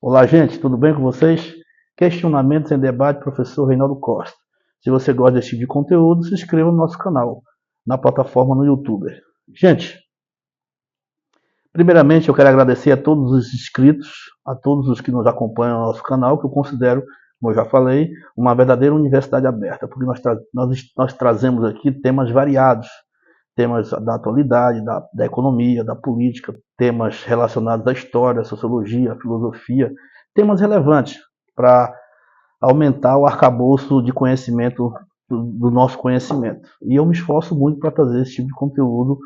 Olá, gente, tudo bem com vocês? Questionamentos em debate, professor Reinaldo Costa. Se você gosta desse tipo de conteúdo, se inscreva no nosso canal, na plataforma no YouTube. Gente, primeiramente eu quero agradecer a todos os inscritos, a todos os que nos acompanham no nosso canal, que eu considero, como eu já falei, uma verdadeira universidade aberta, porque nós trazemos aqui temas variados, temas da atualidade, da economia, da política, temas relacionados à história, à sociologia, à filosofia, temas relevantes para aumentar o arcabouço de conhecimento do nosso conhecimento. E eu me esforço muito para trazer esse tipo de conteúdo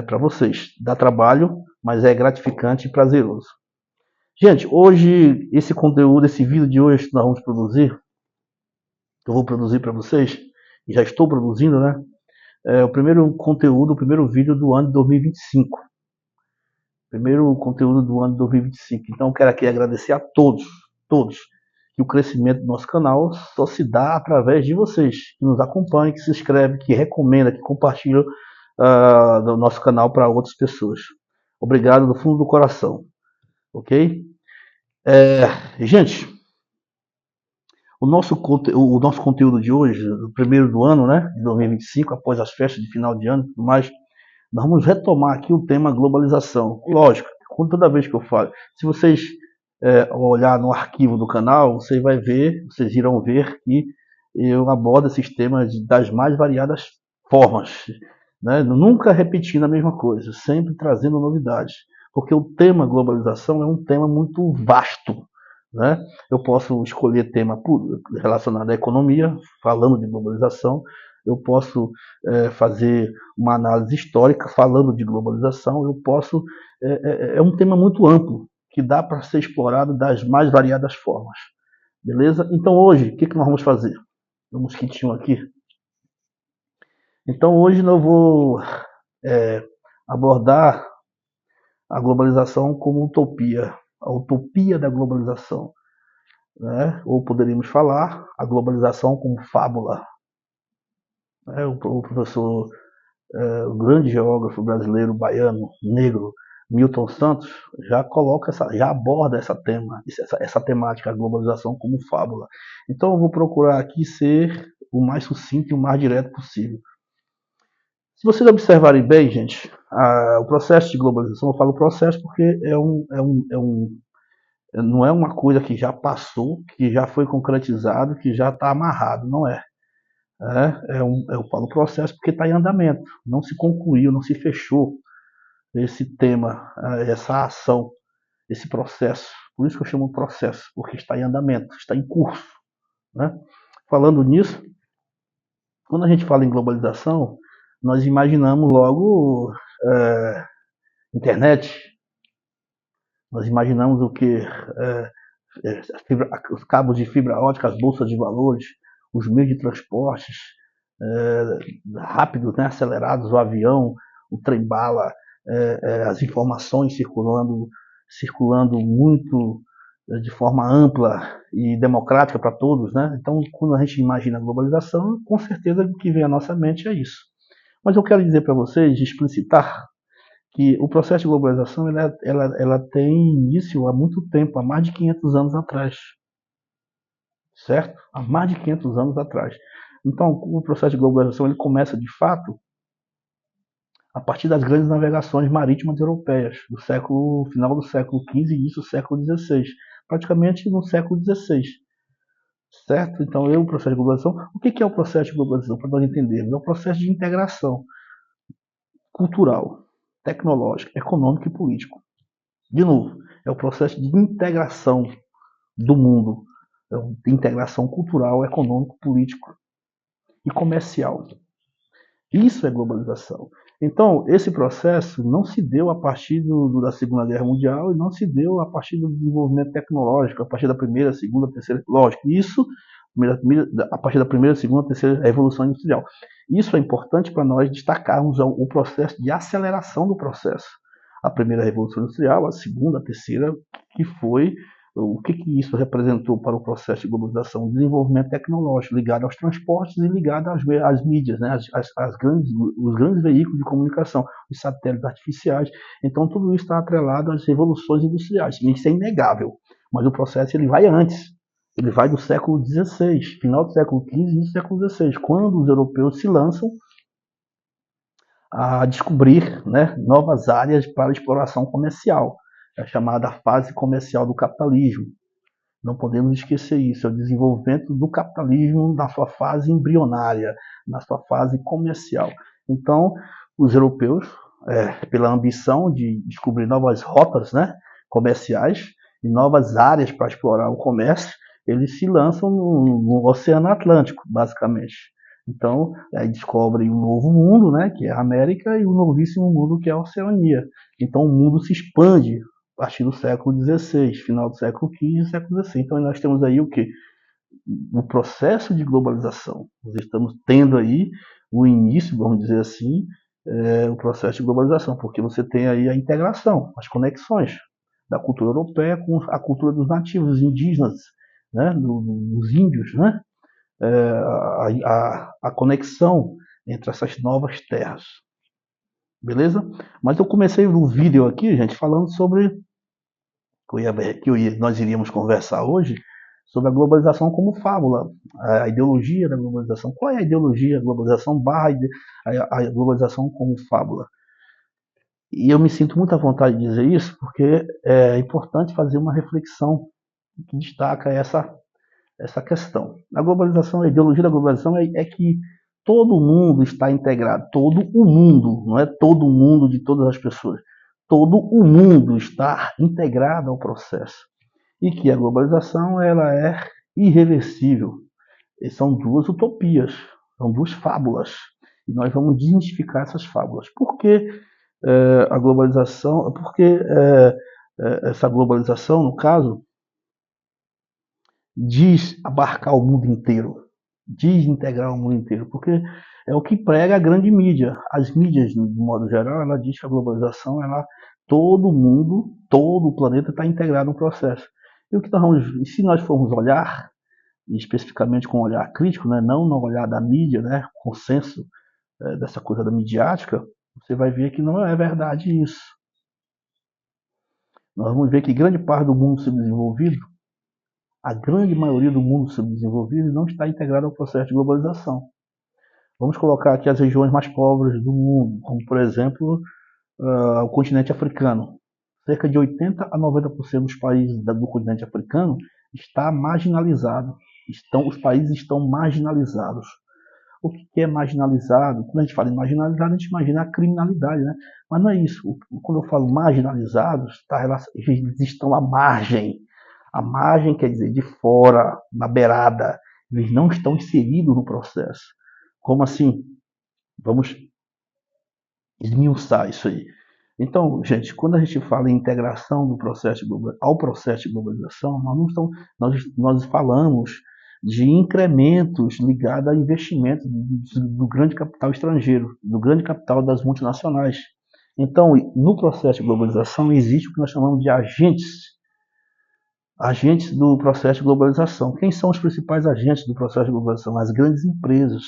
para vocês. Dá trabalho, mas é gratificante e prazeroso. Gente, hoje, esse conteúdo, esse vídeo de hoje que nós vamos produzir, que eu vou produzir para vocês, e já estou produzindo, né? É o primeiro conteúdo, o primeiro vídeo do ano de 2025. Primeiro conteúdo do ano de 2025. Então, eu quero aqui agradecer a todos, que o crescimento do nosso canal só se dá através de vocês, que nos acompanham, que se inscreve, que recomenda, que compartilha do nosso canal para outras pessoas. Obrigado do fundo do coração, ok? Gente, o nosso conteúdo de hoje, o primeiro do ano, né, de 2025, após as festas de final de ano e tudo mais, nós vamos retomar aqui o tema globalização. Lógico, toda vez que eu falo, se vocês olhar no arquivo do canal, vocês irão ver que eu abordo esses temas das mais variadas formas, né? Nunca repetindo a mesma coisa, sempre trazendo novidades, porque o tema globalização é um tema muito vasto, né? Eu posso escolher tema relacionado à economia, falando de globalização, eu posso fazer uma análise histórica falando de globalização, eu posso. É um tema muito amplo, que dá para ser explorado das mais variadas formas. Beleza? Então hoje, o que nós vamos fazer? Um mosquitinho aqui. Então hoje eu vou abordar a globalização como utopia, a utopia da globalização. Né? Ou poderíamos falar a globalização como fábula. Né? O professor o grande geógrafo brasileiro, baiano, negro, Milton Santos, já aborda essa temática, a globalização como fábula. Então eu vou procurar aqui ser o mais sucinto e o mais direto possível. Se vocês observarem bem, gente, o processo de globalização, eu falo processo porque não é uma coisa que já passou, que já foi concretizado, que já está amarrado, não é. Eu falo processo porque está em andamento, não se concluiu, não se fechou esse tema, essa ação, esse processo. Por isso que eu chamo de processo, porque está em andamento, está em curso. Né? Falando nisso, quando a gente fala em globalização, nós imaginamos logo internet, nós imaginamos o que? Os cabos de fibra ótica, as bolsas de valores, os meios de transportes rápidos, né, acelerados, o avião, o trem-bala, as informações circulando muito de forma ampla e democrática para todos, né? Então, quando a gente imagina a globalização, com certeza o que vem à nossa mente é isso. Mas eu quero dizer para vocês, explicitar, que o processo de globalização ela tem início há muito tempo, há mais de 500 anos atrás, certo? Há mais de 500 anos atrás. Então, o processo de globalização ele começa, de fato, a partir das grandes navegações marítimas europeias, final do século XV e início do século XVI, praticamente no século XVI. Certo? Então, o processo de globalização. O que é o processo de globalização? Para nós entendermos, é um processo de integração cultural, tecnológica, econômica e político. De novo, é o processo de integração do mundo, de integração cultural, econômico, político e comercial. Isso é globalização. Então, esse processo não se deu a partir da Segunda Guerra Mundial e não se deu a partir do desenvolvimento tecnológico, a partir da primeira, segunda, terceira, lógico, isso a partir da primeira, segunda, terceira Revolução Industrial. Isso é importante para nós destacarmos o processo de aceleração do processo. A primeira Revolução Industrial, a segunda, a terceira, que foi o que isso representou para o processo de globalização? O desenvolvimento tecnológico ligado aos transportes e ligado às mídias, né? Os grandes veículos de comunicação, os satélites artificiais. Então, tudo isso está atrelado às revoluções industriais. Isso é inegável. mas o processo ele vai antes. Ele vai do século XVI, final do século XV e início do século XVI, quando os europeus se lançam a descobrir, né, novas áreas para exploração comercial, é a chamada fase comercial do capitalismo. Não podemos esquecer isso, é o desenvolvimento do capitalismo na sua fase embrionária, na sua fase comercial. Então, os europeus, pela ambição de descobrir novas rotas, né, comerciais e novas áreas para explorar o comércio, eles se lançam no Oceano Atlântico, basicamente. Então, aí descobrem um novo mundo, né, que é a América, e um novíssimo mundo, que é a Oceania. Então, o mundo se expande a partir do século XVI, final do século XV e século XVI. Então, nós temos aí o quê? O processo de globalização. Nós estamos tendo aí o início, vamos dizer assim, o processo de globalização, porque você tem aí a integração, as conexões da cultura europeia com a cultura dos nativos indígenas, né, dos índios, né, a conexão entre essas novas terras. Beleza? Mas eu comecei o vídeo aqui, gente, falando sobre nós iríamos conversar hoje sobre a globalização como fábula, a ideologia da globalização. Qual é a ideologia da globalização barra a globalização como fábula? E eu me sinto muito à vontade de dizer isso, porque é importante fazer uma reflexão que destaca essa questão. A globalização, a ideologia da globalização é que todo mundo está integrado, todo o mundo, não é todo mundo de todas as pessoas, todo o mundo está integrado ao processo. E que a globalização ela é irreversível. E são duas utopias, são duas fábulas. E nós vamos desmistificar essas fábulas. Por que a globalização? Porque essa globalização, no caso, diz abarcar o mundo inteiro, diz integrar o mundo inteiro, porque é o que prega a grande mídia. As mídias, de modo geral, ela diz que a globalização, todo mundo, todo o planeta está integrado no processo. E o que nós vamos, se nós formos olhar, especificamente com um olhar crítico, né, não no olhar da mídia, né, consenso dessa coisa da midiática, você vai ver que não é verdade isso. Nós vamos ver que grande parte do mundo subdesenvolvido, a grande maioria do mundo subdesenvolvido, não está integrado ao processo de globalização. Vamos colocar aqui as regiões mais pobres do mundo, como, por exemplo, o continente africano. Cerca de 80 a 90% dos países do continente africano está marginalizado. Os países estão marginalizados. O que é marginalizado? Quando a gente fala em marginalizado, a gente imagina a criminalidade, né? Mas não é isso. Quando eu falo marginalizados, eles estão à margem. A margem quer dizer de fora, na beirada. Eles não estão inseridos no processo. Como assim? Vamos esmiuçar isso aí. Então, gente, quando a gente fala em integração ao processo de globalização, nós falamos de incrementos ligados a investimentos do grande capital estrangeiro, do grande capital das multinacionais. Então, no processo de globalização existe o que nós chamamos de agentes do processo de globalização. Quem são os principais agentes do processo de globalização? As grandes empresas.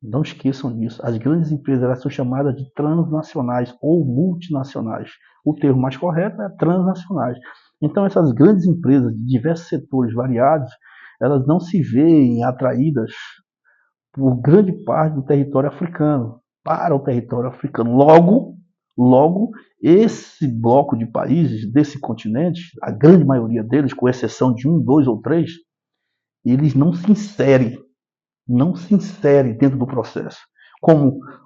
Não esqueçam disso. As grandes empresas elas são chamadas de transnacionais ou multinacionais. O termo mais correto é transnacionais. Então, essas grandes empresas de diversos setores variados, elas não se veem atraídas por grande parte do território africano, para o território africano. Logo, esse bloco de países desse continente, a grande maioria deles, com exceção de 1, 2 ou 3, eles não se inserem dentro do processo.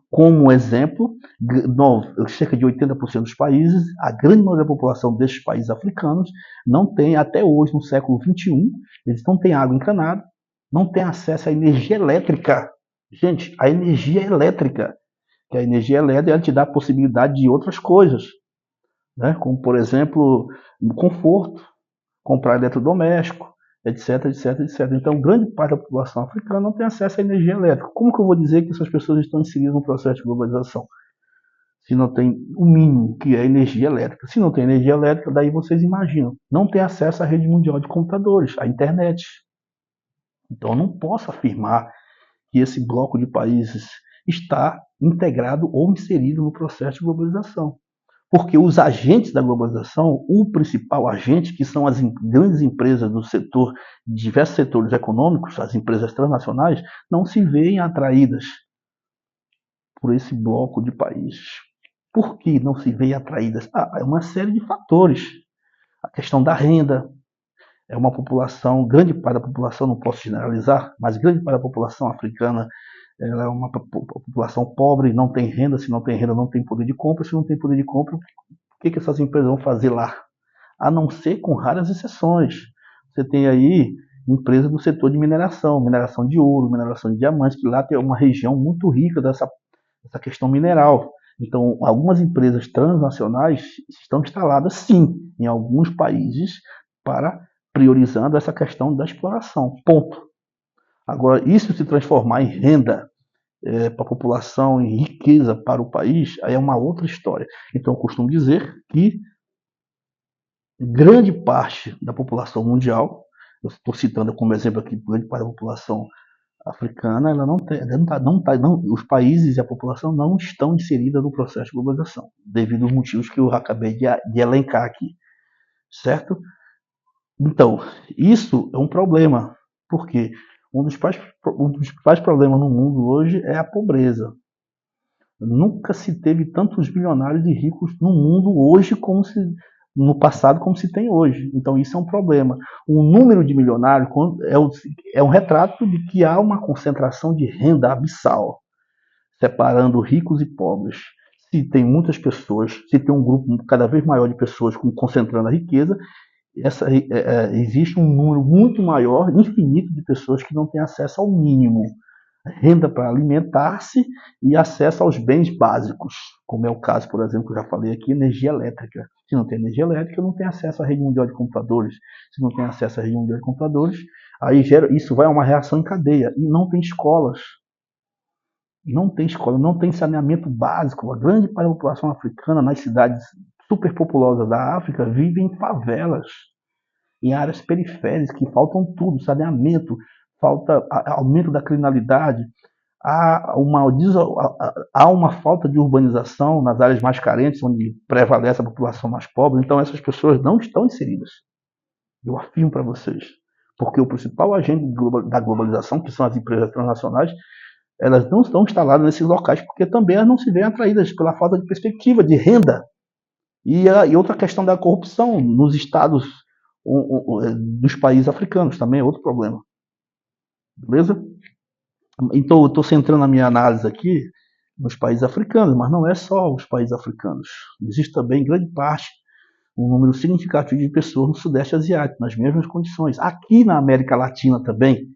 Como exemplo, cerca de 80% dos países, a grande maioria da população desses países africanos não tem, até hoje, no século XXI, eles não têm água encanada, não têm acesso à energia elétrica. Gente, a energia elétrica, que a energia elétrica ela te dá a possibilidade de outras coisas, né? Como, por exemplo, conforto, comprar eletrodoméstico, etc, etc, etc. Então, grande parte da população africana não tem acesso à energia elétrica. Como que eu vou dizer que essas pessoas estão inseridas no processo de globalização? Se não tem o mínimo, que é energia elétrica. Se não tem energia elétrica, daí vocês imaginam, não tem acesso à rede mundial de computadores, à internet. Então, eu não posso afirmar que esse bloco de países está integrado ou inserido no processo de globalização. Porque os agentes da globalização, o principal agente, que são as grandes empresas do setor, de diversos setores econômicos, as empresas transnacionais, não se veem atraídas por esse bloco de países. Por que não se veem atraídas? É uma série de fatores. A questão da renda, é uma população, grande parte da população, não posso generalizar, mas grande parte da população africana, ela é uma população pobre, não tem renda, se não tem renda não tem poder de compra, se não tem poder de compra, o que essas empresas vão fazer lá? A não ser com raras exceções. Você tem aí empresas do setor de mineração de ouro, mineração de diamantes, que lá tem uma região muito rica dessa questão mineral. Então, algumas empresas transnacionais estão instaladas, sim, em alguns países, para priorizando essa questão da exploração. Ponto. Agora, isso se transformar em renda para a população, em riqueza para o país, aí é uma outra história. Então, eu costumo dizer que grande parte da população mundial, eu estou citando como exemplo aqui, grande parte da população africana, ela os países e a população não estão inseridas no processo de globalização, devido aos motivos que eu acabei de elencar aqui, certo? Então, isso é um problema, porque um dos principais problemas no mundo hoje é a pobreza. Nunca se teve tantos bilionários e ricos no mundo hoje como se no passado como se tem hoje. Então isso é um problema. O número de milionários é um retrato de que há uma concentração de renda abissal, separando ricos e pobres. Se tem muitas pessoas, se tem um grupo cada vez maior de pessoas concentrando a riqueza, existe um número muito maior, infinito de pessoas que não têm acesso ao mínimo. Renda para alimentar-se e acesso aos bens básicos, como é o caso, por exemplo, que eu já falei aqui, energia elétrica. Se não tem energia elétrica, não tem acesso à rede mundial de computadores. Se não tem acesso à rede mundial de computadores, aí isso vai a uma reação em cadeia. E não tem escolas. Não tem escola, não tem saneamento básico. A grande parte da população africana, nas cidades superpopulosas da África, vive em favelas, em áreas periféricas, que faltam tudo, saneamento, falta aumento da criminalidade, há uma falta de urbanização nas áreas mais carentes, onde prevalece a população mais pobre, então essas pessoas não estão inseridas. Eu afirmo para vocês. Porque o principal agente da globalização, que são as empresas transnacionais, elas não estão instaladas nesses locais, porque também elas não se veem atraídas pela falta de perspectiva, de renda. E outra questão da corrupção nos estados dos países africanos, também é outro problema. Beleza? Então, eu estou centrando a minha análise aqui nos países africanos, mas não é só os países africanos. Existe também, em grande parte, um número significativo de pessoas no Sudeste Asiático, nas mesmas condições. Aqui na América Latina também,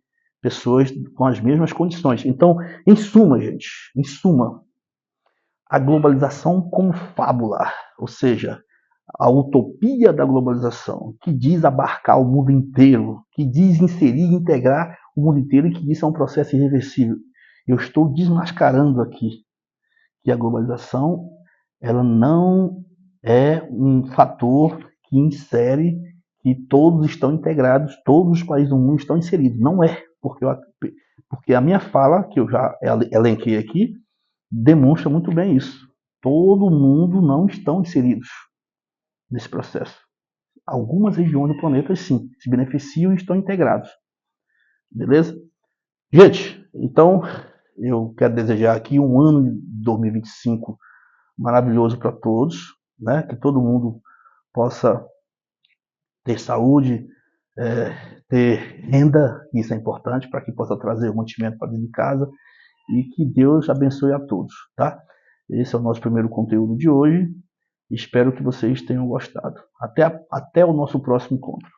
pessoas com as mesmas condições. Então, em suma, gente, em suma, a globalização como fábula, ou seja, a utopia da globalização, que diz abarcar o mundo inteiro, que diz inserir e integrar o mundo inteiro e que isso é um processo irreversível. Eu estou desmascarando aqui que a globalização ela não é um fator que insere que todos estão integrados, todos os países do mundo estão inseridos. Não é, porque a minha fala, que eu já elenquei aqui, demonstra muito bem isso. Todo mundo não estão inseridos nesse processo. Algumas regiões do planeta, sim, se beneficiam e estão integrados. Beleza? Gente, então eu quero desejar aqui um ano de 2025 maravilhoso para todos, né? Que todo mundo possa ter saúde, ter renda, isso é importante para que possa trazer o mantimento para dentro de casa e que Deus abençoe a todos, tá? Esse é o nosso primeiro conteúdo de hoje. Espero que vocês tenham gostado. Até o nosso próximo encontro.